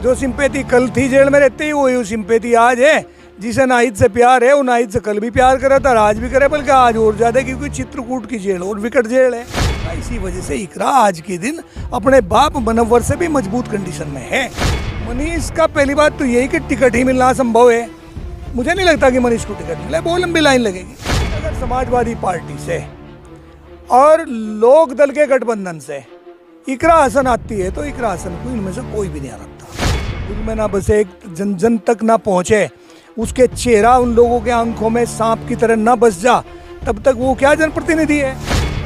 जो सिंपैथी कल थी जेल में रहते ही वही सिंपैथी आज है। जिसे नाहिद से प्यार है वो नाहिद से कल भी प्यार कर रहा था, आज भी करे, बल्कि आज और ज्यादा, क्योंकि चित्रकूट की जेल और विकट जेल है। इसी वजह से इकरा आज के दिन अपने बाप मनव्वर से भी मजबूत कंडीशन में है। मनीष का पहली बात तो यही कि टिकट ही मिलना संभव है। मुझे नहीं लगता कि मनीष को टिकट मिले, बहुत लंबी लाइन लगेगी। अगर समाजवादी पार्टी से और लोक दल के गठबंधन से इकरा हसन आती है तो इकरा हसन को इनमें से कोई भी नहीं आ सकता। उनमें ना बस एक जन जन तक ना पहुंचे, उसके चेहरा उन लोगों के आंखों में सांप की तरह ना बस जा, तब तक वो क्या जनप्रतिनिधि है।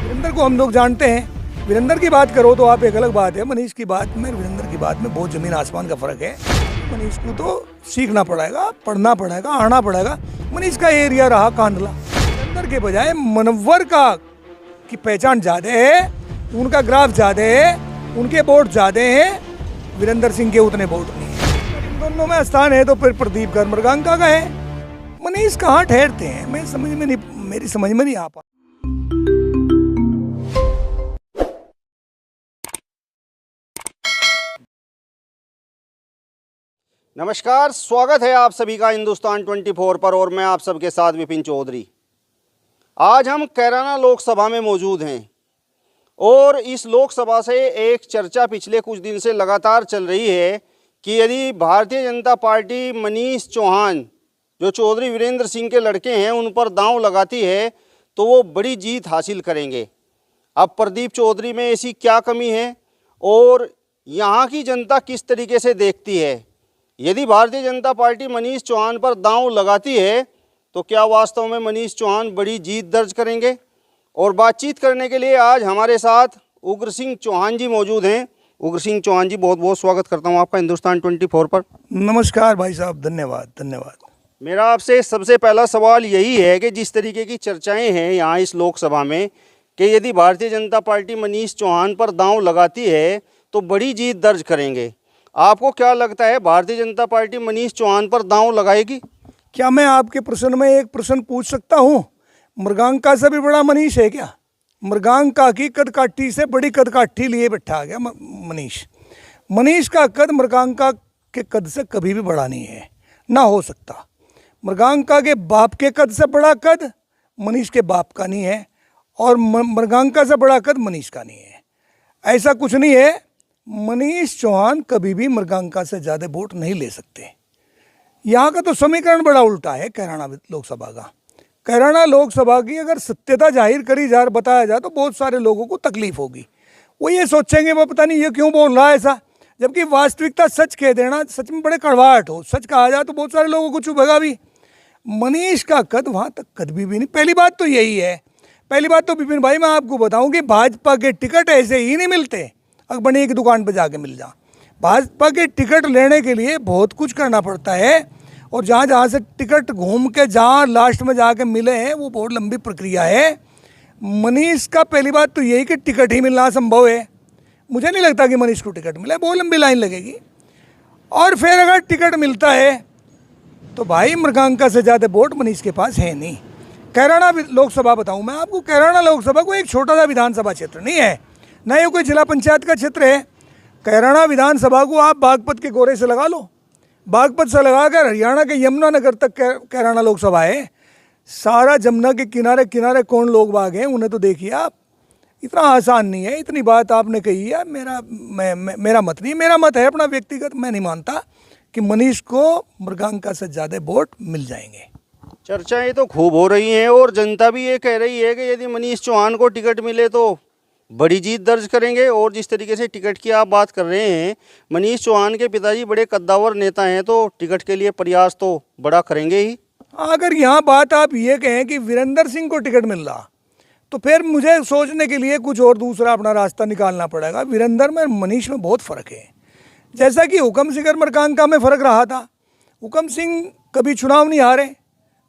वीरेंद्र को हम लोग जानते हैं। वीरेंद्र की बात करो तो आप एक अलग बात है, मनीष की बात में वीरेंद्र की बात में बहुत जमीन आसमान का फर्क है। मनीष को तो सीखना पड़ेगा, पढ़ना पड़ेगा, आना पड़ेगा। मनीष का एरिया रहा कांधला, वीरेंद्र के बजाय मनव्वर का की पहचान ज्यादा है, उनका ग्राफ ज्यादा है, उनके वोट ज्यादा हैं, वीरेंद्र सिंह के उतने वोट नहीं है। इन दोनों में स्थान है तो फिर प्रदीप का मृगांका का है। मनीष कहाँ ठहरते हैं मैं समझ में नहीं, मेरी समझ में नहीं आ पा। नमस्कार, स्वागत है आप सभी का हिंदुस्तान 24 पर और मैं आप सबके साथ विपिन चौधरी। आज हम कैराना लोकसभा में मौजूद हैं और इस लोकसभा से एक चर्चा पिछले कुछ दिन से लगातार चल रही है कि यदि भारतीय जनता पार्टी मनीष चौहान जो चौधरी वीरेंद्र सिंह के लड़के हैं उन पर दांव लगाती है तो वो बड़ी जीत हासिल करेंगे। अब प्रदीप चौधरी में ऐसी क्या कमी है और यहाँ की जनता किस तरीके से देखती है। यदि भारतीय जनता पार्टी मनीष चौहान पर दांव लगाती है तो क्या वास्तव में मनीष चौहान बड़ी जीत दर्ज करेंगे। और बातचीत करने के लिए आज हमारे साथ उग्र सिंह चौहान जी मौजूद हैं। उग्र सिंह चौहान जी, बहुत बहुत स्वागत करता हूं आपका हिंदुस्तान 24 पर। नमस्कार भाई साहब, धन्यवाद धन्यवाद। मेरा आपसे सबसे पहला सवाल यही है कि जिस तरीके की चर्चाएं हैं यहाँ इस लोकसभा में कि यदि भारतीय जनता पार्टी मनीष चौहान पर दांव लगाती है तो बड़ी जीत दर्ज करेंगे, आपको क्या लगता है भारतीय जनता पार्टी मनीष चौहान पर दांव लगाएगी? क्या मैं आपके प्रश्न में एक प्रश्न पूछ सकता हूँ? मृगांका से भी बड़ा मनीष है क्या? मृगांका की कदकाठी से बड़ी कदकाठी लिए बैठा गया मनीष। मनीष का कद मृगांका के कद से कभी भी बड़ा नहीं है, ना हो सकता। मृगांका के बाप के कद से बड़ा कद मनीष के बाप का नहीं है और मृगांका से बड़ा कद मनीष का नहीं है। ऐसा कुछ नहीं है। मनीष चौहान कभी भी मृगांका से ज़्यादा वोट नहीं ले सकते। यहाँ का तो समीकरण बड़ा उल्टा है कैराना लोकसभा का। कैराना लोकसभा की अगर सत्यता जाहिर करी जाए, बताया जाए तो बहुत सारे लोगों को तकलीफ होगी। वो ये सोचेंगे वो पता नहीं ये क्यों बोल रहा है ऐसा, जबकि वास्तविकता सच कह देना सच में बड़े कड़वाहट हो। सच कहा जाए तो बहुत सारे लोगों को चुभेगा भी। मनीष का कद वहाँ तक कभी भी नहीं। पहली बात तो यही है। पहली बात तो विपिन भाई मैं आपको बताऊँ कि भाजपा के टिकट ऐसे ही नहीं मिलते। अकबड़ी की दुकान पर जाके मिल जा। भाजपा के टिकट लेने के लिए बहुत कुछ करना पड़ता है और जहाँ जहाँ से टिकट घूम के जहाँ लास्ट में जाके मिले हैं वो बहुत लंबी प्रक्रिया है। मनीष का पहली बात तो यही कि टिकट ही मिलना संभव है। मुझे नहीं लगता कि मनीष को टिकट मिले, बहुत लंबी लाइन लगेगी। और फिर अगर टिकट मिलता है तो भाई मृगांका से ज़्यादा वोट मनीष के पास है नहीं। कैराना लोकसभा बताऊँ मैं आपको, कैराना लोकसभा को एक छोटा सा विधानसभा क्षेत्र नहीं है, ना ये कोई जिला पंचायत का क्षेत्र है। कैराना विधानसभा को आप बागपत के गोरे से लगा लो, बागपत से लगाकर हरियाणा के यमुनानगर तक कैराना लोकसभा है। सारा जमुना के किनारे किनारे कौन लोग बाग हैं उन्हें तो देखिए आप। इतना आसान नहीं है। इतनी बात आपने कही है, मेरा मत नहीं। मेरा मत है अपना व्यक्तिगत, मैं नहीं मानता कि मनीष को मृगांका से ज़्यादा वोट मिल जाएंगे। चर्चाएं तो खूब हो रही हैं और जनता भी ये कह रही है कि यदि मनीष चौहान को टिकट मिले तो बड़ी जीत दर्ज करेंगे। और जिस तरीके से टिकट की आप बात कर रहे हैं, मनीष चौहान के पिताजी बड़े कद्दावर नेता हैं तो टिकट के लिए प्रयास तो बड़ा करेंगे ही। अगर यहाँ बात आप ये कहें कि वीरेंद्र सिंह को टिकट मिल रहा तो फिर मुझे सोचने के लिए कुछ और दूसरा अपना रास्ता निकालना पड़ेगा। वीरेंद्र में मनीष में बहुत फ़र्क है। जैसा कि हुक्म सिंह और मृगांका में फ़र्क रहा था। हुक्म सिंह कभी चुनाव नहीं हारे,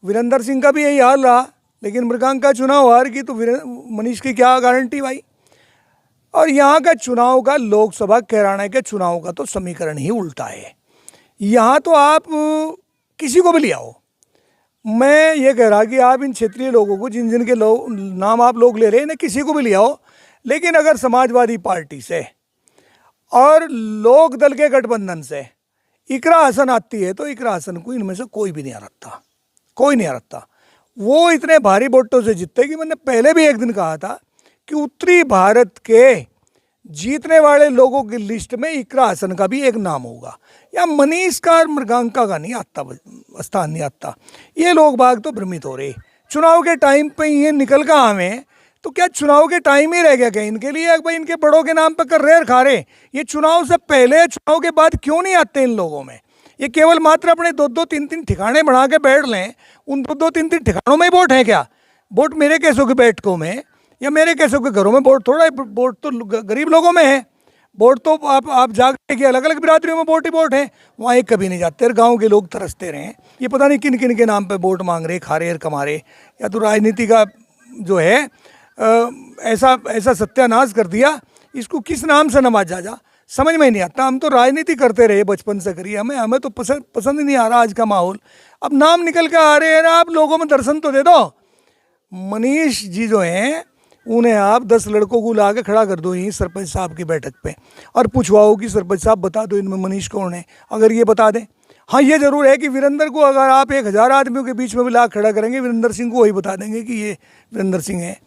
वीरेंद्र सिंह का भी यही हाल रहा, लेकिन मृगांका चुनाव हार की तो मनीष की क्या गारंटी भाई। और यहाँ का चुनाव का लोकसभा कैराना के चुनाव का तो समीकरण ही उल्टा है। यहाँ तो आप किसी को भी ले आओ, मैं ये कह रहा कि आप इन क्षेत्रीय लोगों को जिन जिन के नाम आप लोग ले रहे हैं ना, किसी को भी ले आओ, लेकिन अगर समाजवादी पार्टी से और लोक दल के गठबंधन से इकरा हसन आती है तो इकरा हसन को इनमें से कोई भी नहीं हराता, कोई नहीं हराता। वो इतने भारी वोटों से जीतते कि मैंने पहले भी एक दिन कहा था कि उत्तरी भारत के जीतने वाले लोगों की लिस्ट में इकरा हसन का भी एक नाम होगा, या मनीष का और मृगांका का नहीं आता, स्थान नहीं आता। ये लोग बाग तो भ्रमित हो रहे, चुनाव के टाइम पे ये निकल का हमें, तो क्या चुनाव के टाइम ही रह गया क्या इनके लिए? भाई इनके बड़ों के नाम पे कर रहे खा रहे, ये चुनाव से पहले चुनाव के बाद क्यों नहीं आते इन लोगों में? ये केवल मात्र अपने 2-2 3-3 ठिकाने बना के बैठ लें, उन 2-2 3-3 ठिकानों में ही वोट है क्या? वोट मेरे कैसों की बैठकों में या मेरे कैसों के घरों में वोट थोड़ा है, वोट तो गरीब लोगों में है। वोट तो आप जाके कि अलग अलग बिरादरियों में वोट ही वोट है, वहाँ एक कभी नहीं जाते। गांव के लोग तरसते रहे, ये पता नहीं किन किन के नाम पे वोट मांग रहे, खा रहे कमा रहे, या तो राजनीति का जो है ऐसा सत्यानाश कर दिया, इसको किस नाम से नवाजा जा समझ में नहीं आता। हम तो राजनीति करते रहे बचपन से करिए, हमें तो पसंद ही नहीं आ रहा आज का माहौल। अब नाम निकल के आ रहे हैं ना, आप लोगों में दर्शन तो दे दो। मनीष जी जो हैं उन्हें आप 10 लड़कों को ला के खड़ा कर दो यहीं सरपंच साहब की बैठक पे और पूछवाओ कि सरपंच साहब बता दो इनमें मनीष कौन है। अगर ये बता दें, हाँ ये जरूर है कि वीरेंद्र को अगर आप 1000 आदमियों के बीच में भी ला खड़ा करेंगे, वीरेंद्र सिंह को वही बता देंगे कि ये वीरेंद्र सिंह है।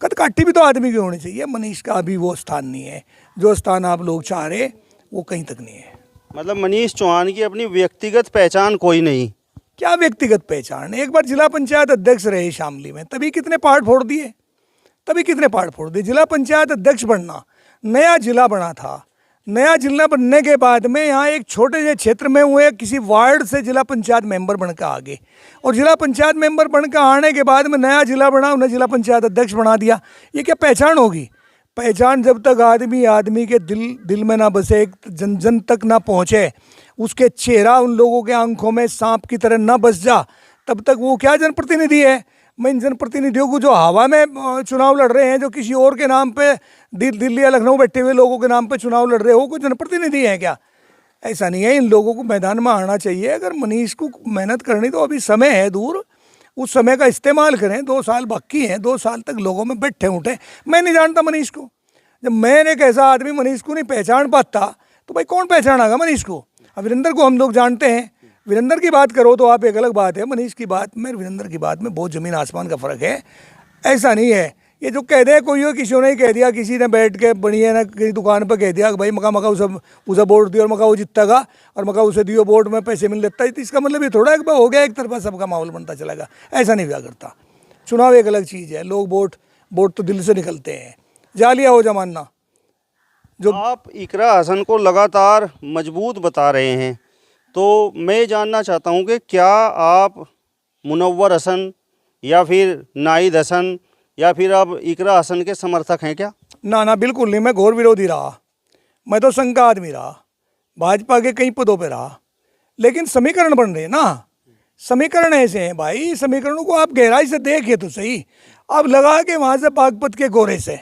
कदकाठी भी तो आदमी की होनी चाहिए। मनीष का अभी वो स्थान नहीं है, जो स्थान आप लोग चाह रहे वो कहीं तक नहीं है। मतलब मनीष चौहान की अपनी व्यक्तिगत पहचान कोई नहीं? क्या व्यक्तिगत पहचान? एक बार जिला पंचायत अध्यक्ष रहे शामली में, तभी कितने पहाड़ फोड़ दिए, तभी कितने पहाड़ फोड़ दिए। जिला पंचायत अध्यक्ष बनना, नया जिला बना था, नया जिला बनने के बाद में यहाँ एक छोटे से क्षेत्र में हुए किसी वार्ड से जिला पंचायत मेंबर बनकर आ गए, और जिला पंचायत मेंबर बनकर आने के बाद में नया जिला बना, उन्हें जिला पंचायत अध्यक्ष बना दिया। ये क्या पहचान होगी? पहचान जब तक आदमी के दिल में ना बसे, जन जन तक ना पहुँचे, उसके चेहरा उन लोगों के आंखों में सांप की तरह ना बस जा, तब तक वो क्या जनप्रतिनिधि है? मैं इन जनप्रतिनिधियों को जो हवा में चुनाव लड़ रहे हैं, जो किसी और के नाम पे दिल्ली या लखनऊ बैठे हुए लोगों के नाम पे चुनाव लड़ रहे हो, कोई जनप्रतिनिधि है क्या? ऐसा नहीं है। इन लोगों को मैदान में आना चाहिए। अगर मनीष को मेहनत करनी तो अभी समय है दूर, उस समय का इस्तेमाल करें। 2 साल बाकी हैं, 2 साल तक लोगों में बैठे उठे। मैं नहीं जानता मनीष को, जब मैंने एक ऐसा आदमी मनीष को नहीं पहचान पाता तो भाई कौन पहचानेगा मनीष को? अब वीरेंद्र को हम लोग जानते हैं, वीरेंद्र की बात करो तो आप एक अलग बात है, मनीष की बात में वीरेंद्र की बात में बहुत ज़मीन आसमान का फ़र्क है। ऐसा नहीं है ये जो कह दे कोई हो, किसी ने कह दिया, किसी ने बैठ के बढ़िया ना किसी दुकान पर कह दिया कि भाई मका उसे वोट दियो और मका वो जीतेगा और मका उसे दियो वोट में पैसे मिल लेता है, तो इसका मतलब ये थोड़ा एक बार हो गया एक तरफा सबका माहौल बनता चलेगा। ऐसा नहीं हुआ करता। चुनाव एक अलग चीज़ है। लोग वोट तो दिल से निकलते हैं। जालिया हो जमाना जो आप इकरा हसन को लगातार मजबूत बता रहे हैं, तो मैं जानना चाहता हूं कि क्या आप मुनव्वर हसन या फिर नाहिद हसन या फिर अब इकरा हसन के समर्थक हैं क्या? ना बिल्कुल नहीं। मैं घोर विरोधी रहा, मैं तो संघ का आदमी रहा, भाजपा के कई पदों पे रहा, लेकिन समीकरण बन रहे हैं ना। समीकरण ऐसे हैं भाई, समीकरणों को आप गहराई से देखिए तो सही। अब लगा के वहाँ से बागपत के गोरे से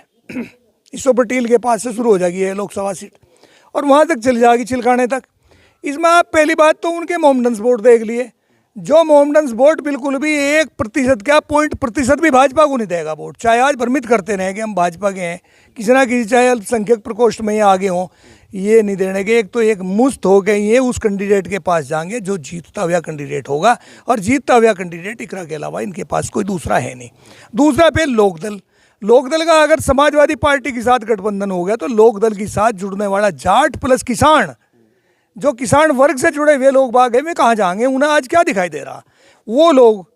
ईश्वर पटेल के पास से शुरू हो जाएगी है लोकसभा सीट और वहाँ तक चली जाएगी चिलकाने तक। इसमें आप पहली बात तो उनके मोमडन्स वोट देख लिए, जो मोमडन्स वोट बिल्कुल भी 1% क्या 0.% भी भाजपा को नहीं देगा वोट। चाहे आज भ्रमित करते रहे कि हम भाजपा के हैं, किसी ना किसी चाहे अल्पसंख्यक प्रकोष्ठ में ये आगे हों, ये नहीं देने के। एक तो एक मुस्त हो गए ये उस कैंडिडेट के पास जाएंगे जो जीतता हुआ कैंडिडेट होगा, और जीतता हुआ कैंडिडेट इकरा के अलावा इनके पास कोई दूसरा है नहीं। दूसरा पे लोकदल का अगर समाजवादी पार्टी के साथ गठबंधन हो गया तो लोकदल के साथ जुड़ने वाला जाट प्लस किसान, जो किसान वर्ग से जुड़े हुए लोग बाग हैं, वे कहाँ जाएंगे? उन्हें आज क्या दिखाई दे रहा? वो लोग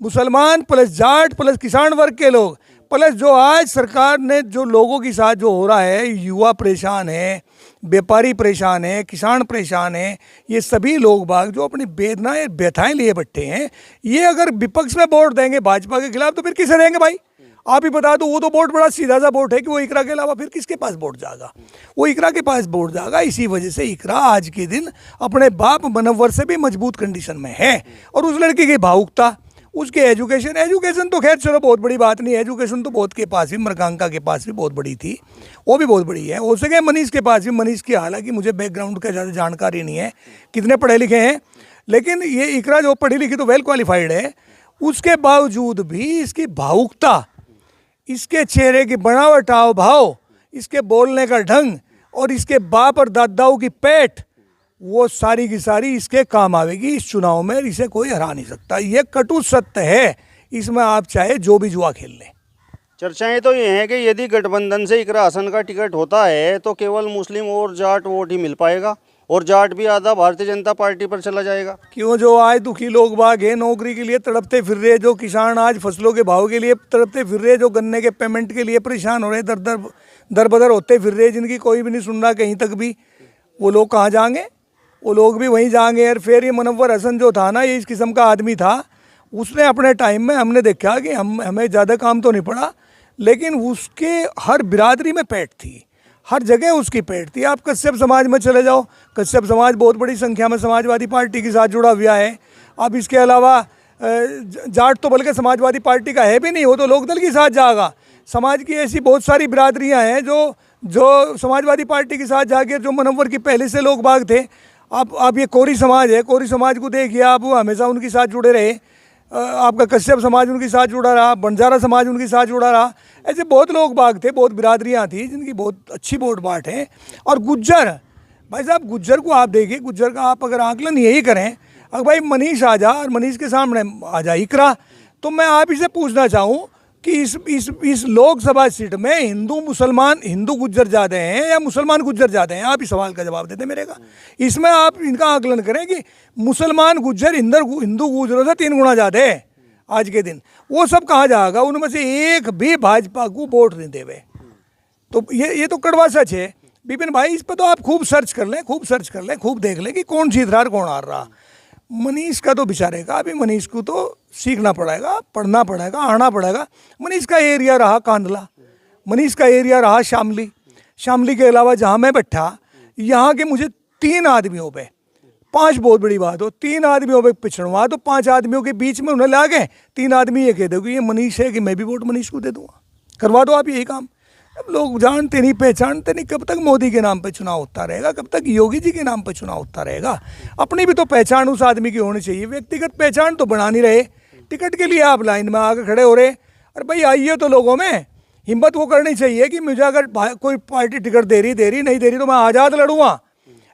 मुसलमान प्लस जाट प्लस किसान वर्ग के लोग प्लस जो आज सरकार ने जो लोगों के साथ जो हो रहा है, युवा परेशान है, व्यापारी परेशान है, किसान परेशान है, ये सभी लोग बाग जो अपनी वेदनाएं व्यथाएं लिए बैठे हैं, ये अगर विपक्ष में वोट देंगे भाजपा के खिलाफ तो फिर किसे देंगे भाई? आप ही बता दो। वो तो वोट बड़ा सीधा सा वोट है कि वो इकरा के अलावा फिर किसके पास वोट जाएगा? वो इकरा के पास वोट जाएगा। इसी वजह से इकरा आज के दिन अपने बाप मुनव्वर से भी मजबूत कंडीशन में है। और उस लड़की की भावुकता, उसके एजुकेशन तो खैर चलो बहुत बड़ी बात नहीं है। एजुकेशन तो बहुत के पास भी, मृगांका के पास भी बहुत बड़ी थी, वो भी बहुत बड़ी है। हो सके मनीष के पास भी, मनीष की हालांकि मुझे बैकग्राउंड का ज़्यादा जानकारी नहीं है कितने पढ़े लिखे हैं, लेकिन ये इकरा जो पढ़ी लिखी तो वेल क्वालिफाइड है, उसके बावजूद भी इसकी भावुकता, इसके चेहरे की बनावट, हाव भाव, इसके बोलने का ढंग और इसके बाप और दादाओं की पैठ वो सारी की सारी इसके काम आवेगी इस चुनाव में, इसे कोई हरा नहीं सकता। ये कटु सत्य है, इसमें आप चाहे जो भी जुआ खेल लें। चर्चाएं तो ये हैं कि यदि गठबंधन से इकरा हसन का टिकट होता है तो केवल मुस्लिम और जाट वोट ही मिल पाएगा, और जाट भी आधा भारतीय जनता पार्टी पर चला जाएगा। क्यों, जो आज दुखी लोग बाग हैं, नौकरी के लिए तड़पते फिर रहे, जो किसान आज फसलों के भाव के लिए तड़पते फिर रहे, जो गन्ने के पेमेंट के लिए परेशान हो रहे, दर बदर होते फिर रहे, जिनकी कोई भी नहीं सुन रहा कहीं तक भी, वो लोग कहाँ जाएंगे? वो लोग भी वहीं जाएंगे। और फिर ये मुनव्वर हसन जो था ना, ये इस किस्म का आदमी था, उसने अपने टाइम में हमने देखा कि हमें ज़्यादा काम तो नहीं पड़ा, लेकिन उसके हर बिरादरी में पेट थी, हर जगह उसकी पेट थी। आप कश्यप समाज में चले जाओ, कश्यप समाज बहुत बड़ी संख्या में समाजवादी पार्टी के साथ जुड़ा हुआ है। अब इसके अलावा जाट तो बल्कि समाजवादी पार्टी का है भी नहीं, वो तो लोकदल के साथ जाएगा। समाज की ऐसी बहुत सारी बिरादरियां हैं जो समाजवादी पार्टी के साथ जाके, जो मुनव्वर की पहले से लोग बाग थे। आप ये कोरी समाज है, कोरी समाज को देखिए आप, वो हमेशा उनके साथ जुड़े रहे। आपका कश्यप समाज उनके साथ जुड़ा रहा, बंजारा समाज उनके साथ जुड़ा रहा। ऐसे बहुत लोग बाग थे, बहुत बिरादरियां थी जिनकी बहुत अच्छी वोट बाट है। और गुज्जर, भाई साहब गुज्जर को आप देखिए, गुज्जर का आप अगर आकलन यही करें, अगर भाई मनीष आ जा और मनीष के सामने आ जा इकरा, तो मैं आप इसे पूछना चाहूँ कि इस लोकसभा सीट में हिंदू गुज्जर ज़्यादा हैं या मुसलमान गुज्जर ज़्यादा हैं? आप इस सवाल का जवाब देते मेरे का। इसमें आप इनका आकलन करें कि मुसलमान गुज्जर हिंदू गुज्जरों से 3 गुना ज़्यादा है आज के दिन। वो सब कहाँ जाएगा? उनमें से एक भी भाजपा को वोट नहीं देवे। तो ये तो कड़वा सच है विपिन भाई। इस पर तो आप खूब सर्च कर लें, खूब देख लें कि कौन जीत रहा और कौन हार रहा। मनीष का तो बेचारे का, अभी मनीष को तो सीखना पड़ेगा, पढ़ना पड़ेगा, आना पड़ेगा। मनीष का एरिया रहा कांदला, मनीष का एरिया रहा शामली के अलावा जहाँ मैं बैठा, यहाँ के मुझे 3 आदमियों पे 5 बहुत बड़ी बात हो, 3 आदमियों पे पिछड़वा तो 5 आदमियों के बीच में उन्हें ला गए। 3 आदमी ये कह दो कि ये मनीष है कि मैं भी वोट मनीष को दे दूंगा। करवा दो आप यही काम। अब लोग जानते नहीं, पहचानते नहीं। कब तक मोदी के नाम पे चुनाव होता रहेगा? कब तक योगी जी के नाम पे चुनाव होता रहेगा? अपनी भी तो पहचान उस आदमी की होनी चाहिए। व्यक्तिगत पहचान तो बना नहीं रहे। टिकट के लिए आप लाइन में आकर खड़े हो रहे। अरे भाई आइए तो लोगों में हिम्मत वो करनी चाहिए कि मुझे अगर कोई पार्टी टिकट दे रही नहीं दे रही तो मैं आज़ाद लड़ूंगा।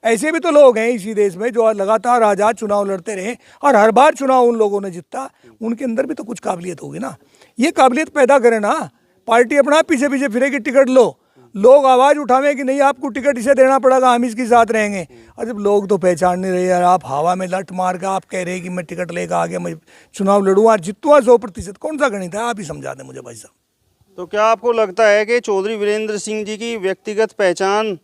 ऐसे भी तो लोग हैं इसी देश में जो लगातार आज़ाद चुनाव लड़ते रहे और हर बार चुनाव उन लोगों ने जीता। उनके अंदर भी तो कुछ काबिलियत होगी ना। ये काबिलियत पैदा करें ना। पार्टी अपना पीछे फिरेगी, टिकट लो, लोग आवाज़ उठावे कि नहीं आपको टिकट इसे देना पड़ेगा, हम इसके साथ रहेंगे। और जब लोग तो पहचान नहीं रहे यार, आप हवा में लट मार कर आप कह रहे कि मैं टिकट लेकर आगे मैं चुनाव लड़ूंगा और जीतूंगा 100%। कौन सा गणित है? आप ही समझा दें मुझे भाई साहब। तो क्या आपको लगता है कि चौधरी वीरेंद्र सिंह जी की व्यक्तिगत पहचान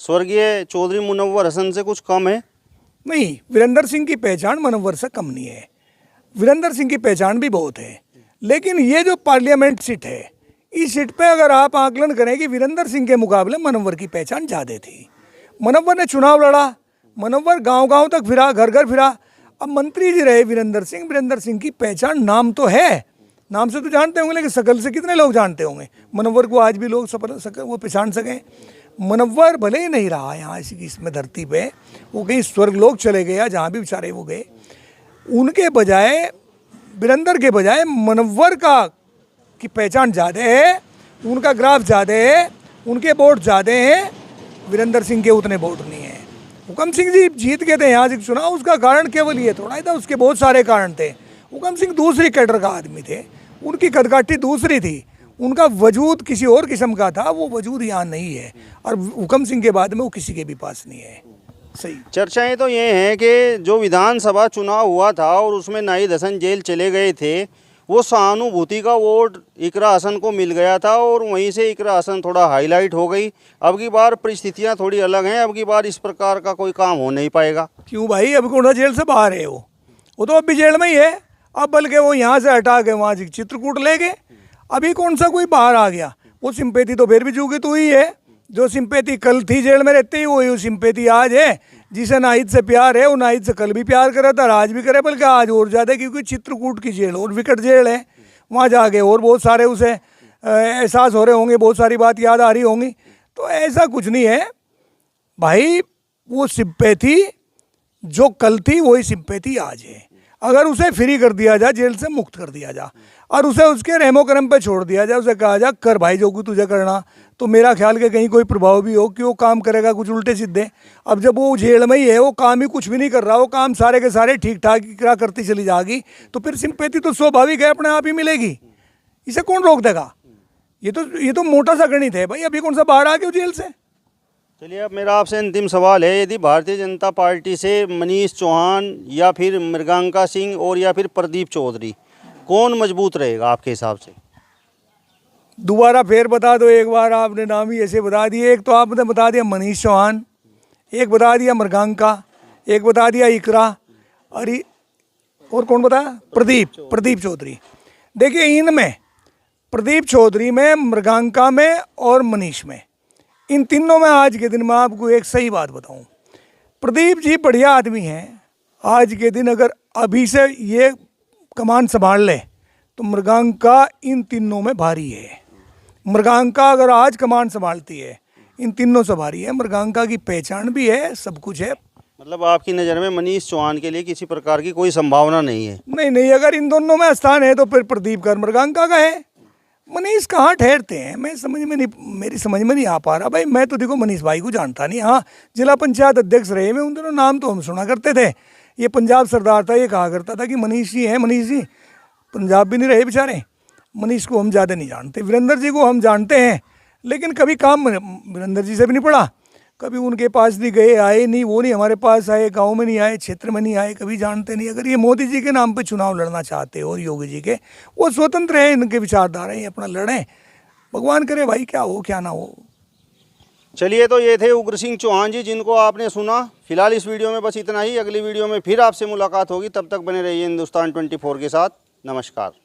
स्वर्गीय चौधरी मुनव्वर हसन से कुछ कम है? नहीं, वीरेंद्र सिंह की पहचान मुनव्वर से कम नहीं है। वीरेंद्र सिंह की पहचान भी बहुत है, लेकिन ये जो पार्लियामेंट सीट है, इस सीट पे अगर आप आकलन करें कि वीरेंद्र सिंह के मुकाबले मुनव्वर की पहचान ज़्यादा थी। मुनव्वर ने चुनाव लड़ा, मुनव्वर गांव-गांव तक फिरा, घर फिरा। अब मंत्री जी रहे वीरेंद्र सिंह की पहचान नाम तो है, नाम से तो जानते होंगे, लेकिन शकल से कितने लोग जानते होंगे? मुनव्वर को आज भी लोग वो पहचान सकें। मुनव्वर भले ही नहीं रहा यहाँ इसमें धरती पे, वो कहीं स्वर्गलोक चले गए या जहाँ भी बेचारे वो गए। उनके बजाय, वीरेंद्र के बजाय मुनव्वर की पहचान ज़्यादा है, उनका ग्राफ ज़्यादा है, उनके वोट ज़्यादा हैं। वीरेंद्र सिंह के उतने वोट नहीं है। हुकम सिंह जी जीत गए थे यहाँ से चुनाव, उसका कारण केवल ये थोड़ा ही था, उसके बहुत सारे कारण थे। हुकम सिंह दूसरी कैडर का आदमी थे, उनकी कदकाठी दूसरी थी, उनका वजूद किसी और किस्म का था, वो वजूद यहाँ नहीं है। और हुकम सिंह के बाद में वो किसी के भी पास नहीं है। सही चर्चाएं तो ये हैं कि जो विधानसभा चुनाव हुआ था और उसमें नाहिद हसन जेल चले गए थे, वो सहानुभूति का वोट इकरा हसन को मिल गया था और वहीं से इकरा हसन थोड़ा हाईलाइट हो गई। अब की बार परिस्थितियां थोड़ी अलग हैं, अब की बार इस प्रकार का कोई काम हो नहीं पाएगा। क्यों भाई? अब कौन जेल से बाहर है? वो तो अब भी जेल में ही है। अब बल्कि वो यहाँ से हटा के वहाँ से चित्रकूट ले गए। अभी कौन सा कोई बाहर आ गया? वो सिंपैथी तो फिर भी चूकी हुई है। जो सिंपैथी कल थी जेल में रहते ही, वही सिंपैथी आज है। जिसे नाहिद से प्यार है, वो नाहिद से कल भी प्यार करे था, आज भी करे, बल्कि आज और ज़्यादा, क्योंकि चित्रकूट की जेल और विकट जेल है। वहाँ जाके और बहुत सारे उसे एहसास हो रहे होंगे, बहुत सारी बात याद आ रही होंगी। तो ऐसा कुछ नहीं है भाई, वो सिंपैथी जो कल थी वही सिंपैथी आज है। अगर उसे फ्री कर दिया जाए, जेल से मुक्त कर दिया जाए और उसे उसके रहमो करम पे छोड़ दिया जाए, उसे कहा जाए कर भाई जो कुछ तुझे करना, तो मेरा ख्याल कि कहीं कोई प्रभाव भी हो कि वो काम करेगा कुछ उल्टे सीधे। अब जब वो जेल में ही है, वो काम ही कुछ भी नहीं कर रहा, वो काम सारे के सारे ठीक ठाक क्या करती चली जाएगी, तो फिर सिंपैथी तो स्वाभाविक है, अपने आप ही मिलेगी। इसे कौन रोक देगा? ये तो मोटा सा गणित है भाई। अभी कौन सा बाहर आ गया जेल से? चलिए, अब मेरा आपसे अंतिम सवाल है, यदि भारतीय जनता पार्टी से मनीष चौहान या फिर मृगांका सिंह और या फिर प्रदीप चौधरी, कौन मजबूत रहेगा आपके हिसाब से? दोबारा फिर बता दो एक बार, आपने नाम ही ऐसे बता दिए। एक तो आपने बता दिया मनीष चौहान, एक बता दिया मृगांका, एक बता दिया इकरा, और कौन बताया? प्रदीप चौधरी। देखिए, इनमें प्रदीप चौधरी में, मृगांका में और मनीष में, इन तीनों में आज के दिन मैं आपको एक सही बात बताऊं, प्रदीप जी बढ़िया आदमी हैं। आज के दिन अगर अभी से ये कमान संभाल ले तो मृगांका इन तीनों में भारी है। मृगांका अगर आज कमान संभालती है, इन तीनों से भारी है। मृगांका की पहचान भी है, सब कुछ है। मतलब आपकी नज़र में मनीष चौहान के लिए किसी प्रकार की कोई संभावना नहीं है? नहीं, अगर इन दोनों में स्थान है तो फिर प्रदीप का, मृगांका का है। मनीष कहाँ ठहरते हैं, मेरी समझ में नहीं आ पा रहा भाई। मैं तो देखो मनीष भाई को जानता नहीं। हाँ, जिला पंचायत अध्यक्ष रहे, मैं उन दोनों नाम तो हम सुना करते थे। ये पंजाब सरदार था, ये कहा करता था कि मनीष जी हैं, मनीष जी। पंजाब भी नहीं रहे बेचारे। मनीष को हम ज़्यादा नहीं जानते। वीरेंद्र जी को हम जानते हैं, लेकिन कभी काम वीरेंद्र जी से भी नहीं पड़ा। कभी उनके पास भी गए, आए नहीं, वो नहीं हमारे पास आए, गांव में नहीं आए, क्षेत्र में नहीं आए, कभी जानते नहीं। अगर ये मोदी जी के नाम पे चुनाव लड़ना चाहते हो और योगी जी के, वो स्वतंत्र है, इनके विचारधारा है, अपना लड़ें, भगवान करे भाई, क्या हो क्या ना हो। चलिए, तो ये थे उग्र सिंह चौहान जी, जिनको आपने सुना। फिलहाल इस वीडियो में बस इतना ही। अगली वीडियो में फिर आपसे मुलाकात होगी, तब तक बने रहिए हिंदुस्तान 24 के साथ। नमस्कार।